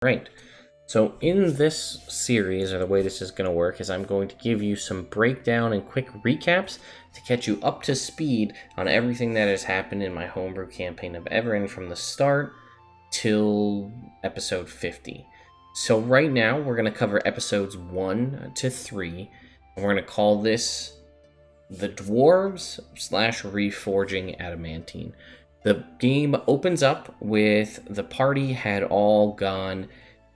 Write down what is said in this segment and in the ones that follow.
Right. So in this series, or the way this is going to work, is I'm going to give you some breakdown and quick recaps to catch you up to speed on everything that has happened in my homebrew campaign of Evrand from the start till episode 50. So right now, we're going to cover episodes 1 to 3, and we're going to call this the Dwarves / Reforging Adamantine. The game opens up with the party had all gone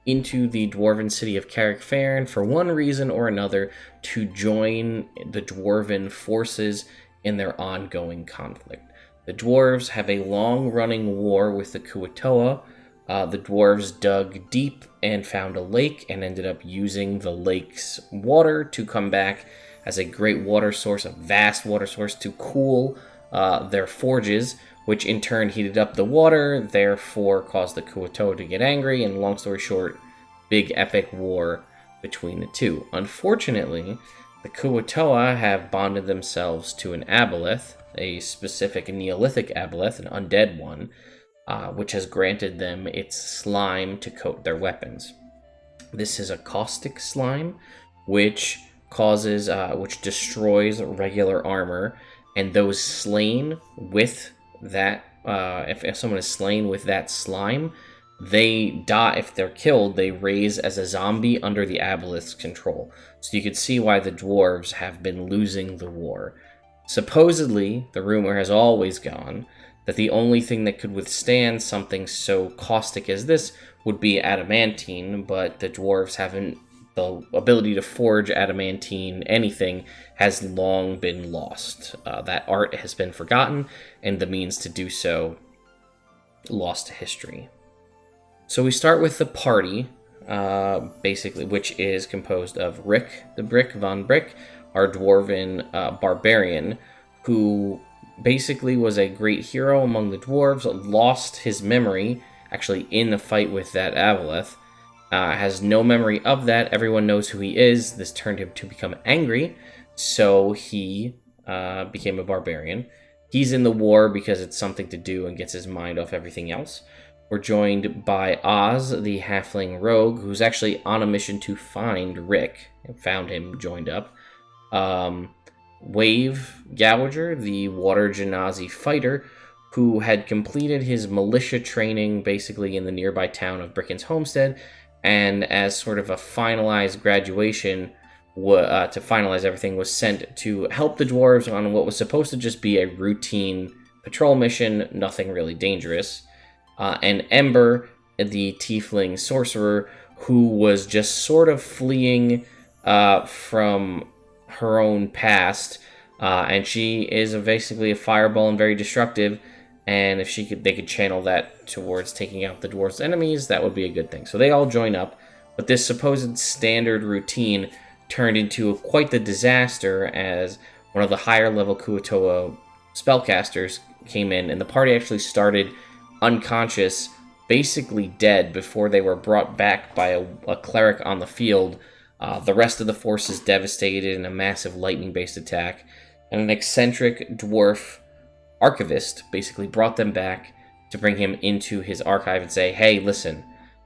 into the dwarven city of Karrak-Faern for one reason or another to join the dwarven forces in their ongoing conflict. The dwarves have a long-running war with the kua-toa. The dwarves dug deep and found a lake and ended up using the lake's water to come back as a great water source, a vast water source to cool their forges, which in turn heated up the water, therefore caused the kua-toa to get angry, and long story short, big epic war between the two. Unfortunately, the kua-toa have bonded themselves to an aboleth, a specific Neolithic aboleth, an undead one, which has granted them its slime to coat their weapons. This is a caustic slime, which destroys regular armor, and those slain with that, if someone is slain with that slime, they die. If they're killed, they raise as a zombie under the aboleth's control. So you can see why the dwarves have been losing the war. Supposedly, the rumor has always gone that the only thing that could withstand something so caustic as this would be adamantine, but the dwarves haven't. The ability to forge adamantine anything has long been lost. That art has been forgotten, and the means to do so lost to history. So we start with the party, basically, which is composed of Rick the Brick von Brick, our dwarven barbarian, who basically was a great hero among the dwarves, lost his memory, actually in the fight with that aboleth. Has no memory of that. Everyone knows who he is. This turned him to become angry, so he became a barbarian. He's in the war because it's something to do and gets his mind off everything else. We're joined by Oz, the halfling rogue, who's actually on a mission to find Rick, and found him joined up. Wave Gouger, the water genasi fighter, who had completed his militia training basically in the nearby town of Brickon's Homestead, and as sort of a finalized graduation, to finalize everything, was sent to help the dwarves on what was supposed to just be a routine patrol mission, nothing really dangerous. And Ember, the tiefling sorcerer, who was just sort of fleeing from her own past, and she is basically a fireball and very destructive. And if they could channel that towards taking out the dwarves' enemies, that would be a good thing. So they all join up, but this supposed standard routine turned into quite the disaster as one of the higher level kua-toa spellcasters came in, and the party actually started unconscious, basically dead, before they were brought back by a cleric on the field. The rest of the force is devastated in a massive lightning-based attack, and an eccentric dwarf archivist basically brought them back to bring him into his archive and say, hey, listen,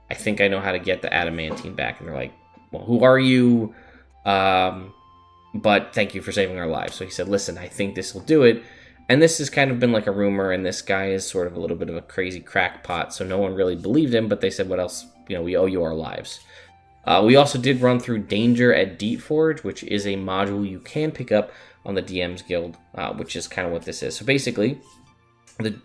I think I know how to get the adamantine back. And they're like, well, who are you? But thank you for saving our lives. So he said, listen, I think this will do it. And this has kind of been like a rumor, and this guy is sort of a little bit of a crazy crackpot, so no one really believed him, but they said, what else? We owe you our lives. We also did run through Danger at Deepforge, which is a module you can pick up on the DM's Guild, which is kind of what this is. So basically,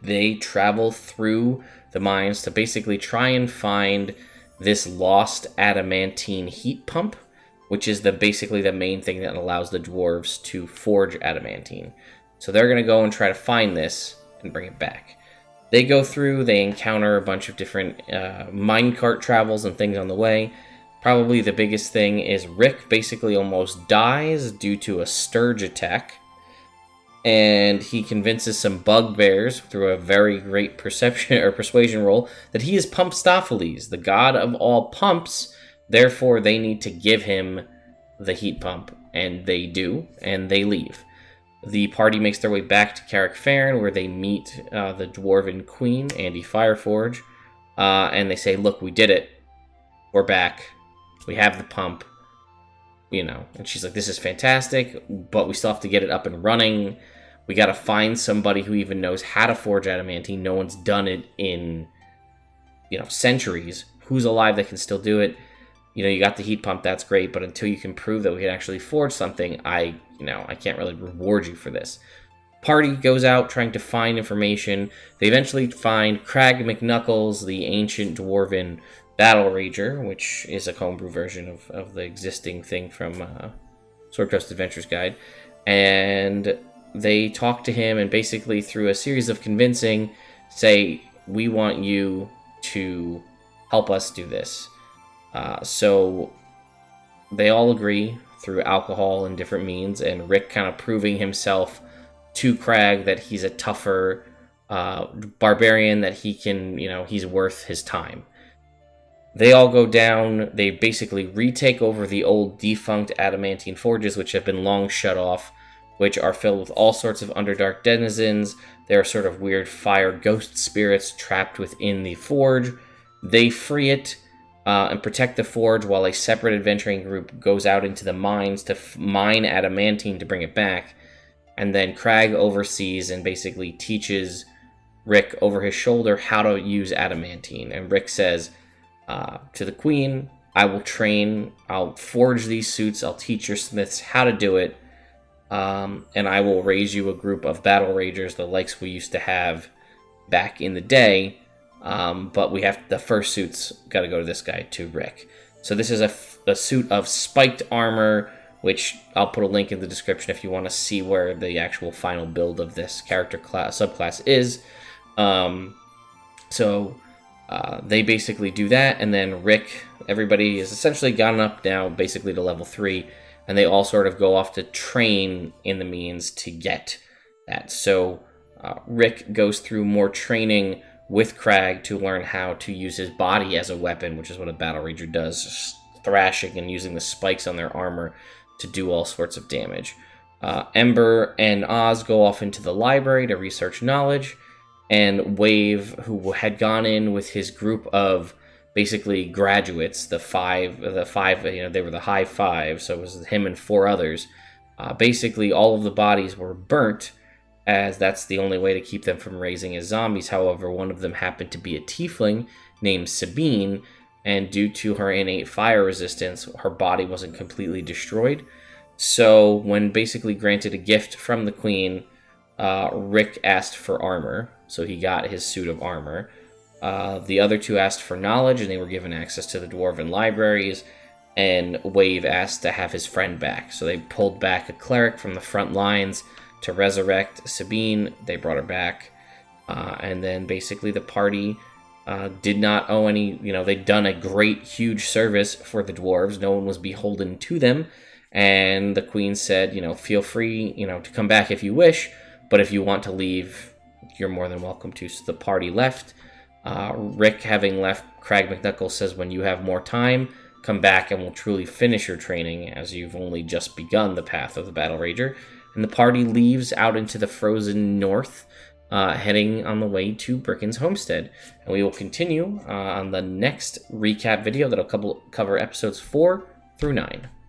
they travel through the mines to basically try and find this lost adamantine heat pump, which is basically the main thing that allows the dwarves to forge adamantine. So they're going to go and try to find this and bring it back. They go through, they encounter a bunch of different minecart travels and things on the way. Probably the biggest thing is Rick basically almost dies due to a scourge attack, and he convinces some bugbears through a very great persuasion roll that he is Pumpstopheles, the god of all pumps. Therefore, they need to give him the heat pump, and they do, and they leave. The party makes their way back to Karrak-Faern, where they meet the dwarven queen, Andy Fireforge, and they say, look, we did it. we're back. We have the pump. You know, and she's like, this is fantastic, but we still have to get it up and running. We got to find somebody who even knows how to forge adamantine. No one's done it in, you know, centuries. Who's alive that can still do it? You know, you got the heat pump, that's great, but until you can prove that we can actually forge something, I can't really reward you for this. Party goes out trying to find information. They eventually find Crag McNuckles, the ancient dwarven battle rager, which is a homebrew version of the existing thing from Swordcrest Adventures Guide. And they talk to him and basically, through a series of convincing, say, we want you to help us do this. So they all agree through alcohol and different means, and Rick kind of proving himself to Crag that he's a tougher barbarian, that he can, you know, he's worth his time. They all go down. They basically retake over the old defunct adamantine forges, which have been long shut off, which are filled with all sorts of Underdark denizens. There are sort of weird fire ghost spirits trapped within the forge. They free it and protect the forge while a separate adventuring group goes out into the mines to mine adamantine to bring it back. And then Crag oversees and basically teaches Rick over his shoulder how to use adamantine. And Rick says to the queen, I will train, I'll forge these suits, I'll teach your smiths how to do it, and I will raise you a group of battle ragers, the likes we used to have back in the day. But we have the first suits got to go to this guy, to Rick. So this is a suit of spiked armor, which I'll put a link in the description if you want to see where the actual final build of this character class subclass is. They basically do that, and then Rick, everybody is essentially gotten up now basically to level 3, and they all sort of go off to train in the means to get that. So Rick goes through more training with Crag to learn how to use his body as a weapon, which is what a battle rager does, thrashing and using the spikes on their armor to do all sorts of damage. Ember and Oz go off into the library to research knowledge, and Wave, who had gone in with his group of basically graduates, the five, you know, they were the high five, so it was him and 4 others. Basically, all of the bodies were burnt, as that's the only way to keep them from raising as zombies. However, one of them happened to be a tiefling named Sabine, and due to her innate fire resistance, her body wasn't completely destroyed. So when basically granted a gift from the queen, Rick asked for armor, so he got his suit of armor. The other 2 asked for knowledge, and they were given access to the dwarven libraries, and Wave asked to have his friend back. So they pulled back a cleric from the front lines to resurrect Sabine. They brought her back, and then basically the party did not owe any, you know, they'd done a great, huge service for the dwarves. No one was beholden to them, and the queen said, you know, feel free, you know, to come back if you wish, but if you want to leave, you're more than welcome to. So the party left. Rick, having left, Crag McNuckles says, when you have more time, come back and we'll truly finish your training, as you've only just begun the path of the Battle Rager. And the party leaves out into the frozen north, heading on the way to Brickon's homestead. And we will continue on the next recap video that'll cover episodes 4 through 9.